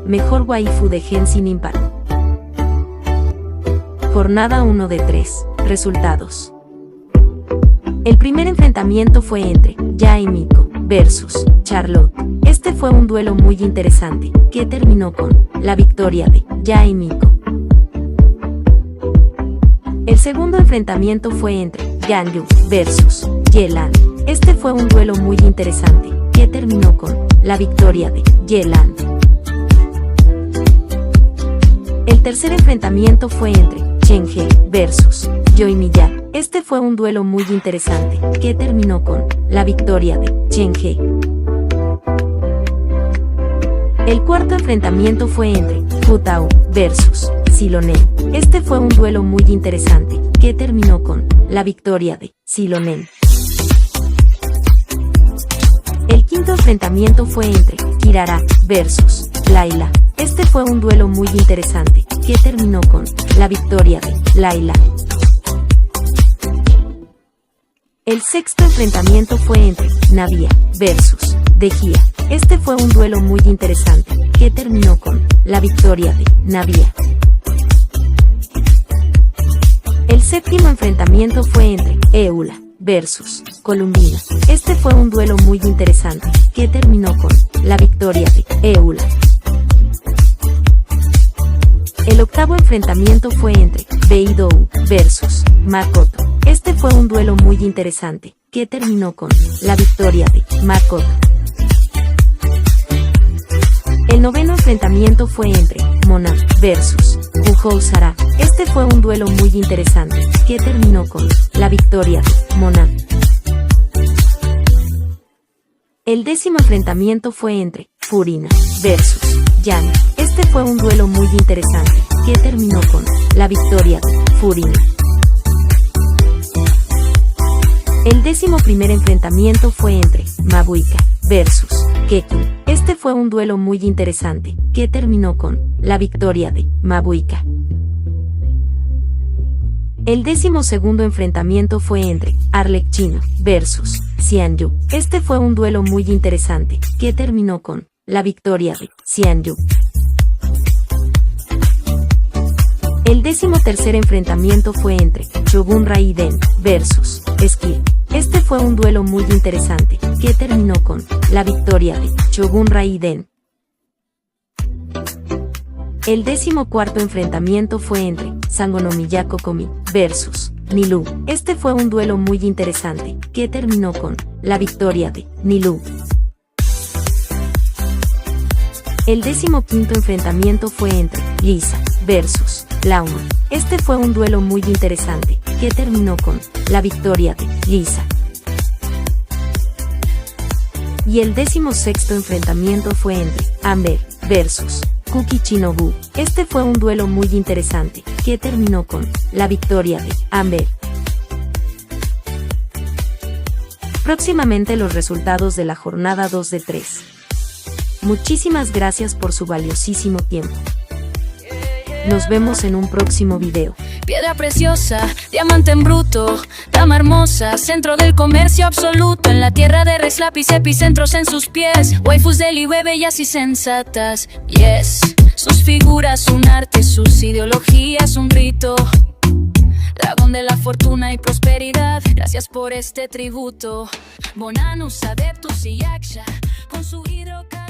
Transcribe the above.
mejor waifu de Genshin Impact. Jornada 1 de 3. Resultados. El primer enfrentamiento fue entre Yae Miko versus Charlotte. Este fue un duelo muy interesante, que terminó con la victoria de Yae Miko. El segundo enfrentamiento fue entre Ganyu versus Yelan. Este fue un duelo muy interesante, que terminó con la victoria de Yelan. El tercer enfrentamiento fue entre Chang'e versus Yoimiya. Este fue un duelo muy interesante, que terminó con la victoria de Chang'e. El cuarto enfrentamiento fue entre Futao versus Xilonen. Este fue un duelo muy interesante, que terminó con la victoria de Xilonen. El quinto enfrentamiento fue entre Kirara versus Layla. Este fue un duelo muy interesante, que terminó con la victoria de Layla. El sexto enfrentamiento fue entre Navia versus Dehya. Este fue un duelo muy interesante, que terminó con la victoria de Navia. El séptimo enfrentamiento fue entre Eula versus Columbina. Este fue un duelo muy interesante, que terminó con la victoria de Eula. El octavo enfrentamiento fue entre Beidou versus Makoto. Este fue un duelo muy interesante, que terminó con la victoria de Makoto. El noveno enfrentamiento fue entre Mona versus Kuhou Sara. Este fue un duelo muy interesante, que terminó con la victoria de Mona. El décimo enfrentamiento fue entre Furina versus Yana. Este fue un duelo muy interesante, que terminó con la victoria de Furina. El 11º enfrentamiento fue entre Mabuika versus Kekin. Este fue un duelo muy interesante, que terminó con la victoria de Mabuika. El 12º enfrentamiento fue entre Arlecchino versus Xianyu. Este fue un duelo muy interesante, que terminó con la victoria de Xianyu. El 13º enfrentamiento fue entre Shogun Raiden versus Esquire. Este fue un duelo muy interesante, que terminó con la victoria de Shogun Raiden. El 14º enfrentamiento fue entre Sangonomiya Kokomi versus Nilou. Este fue un duelo muy interesante, que terminó con la victoria de Nilou. El 15º enfrentamiento fue entre Lisa versus Lauma. Este fue un duelo muy interesante, que terminó con la victoria de Lisa. Y el 16º enfrentamiento fue entre Amber versus Kuki Shinobu. Este fue un duelo muy interesante, que terminó con la victoria de Amber. Próximamente los resultados de la jornada 2 de 3. Muchísimas gracias por su valiosísimo tiempo. Nos vemos en un próximo video. Piedra preciosa, diamante en bruto, dama hermosa, centro del comercio absoluto. En la tierra de Rex Lápiz, epicentros en sus pies. Waifus del Iwe, bellas y sensatas. Yes, sus figuras un arte, sus ideologías un rito. Dragón de la fortuna y prosperidad, gracias por este tributo. Bonanus, Adeptus y Yaksha, con su hidrocarburos.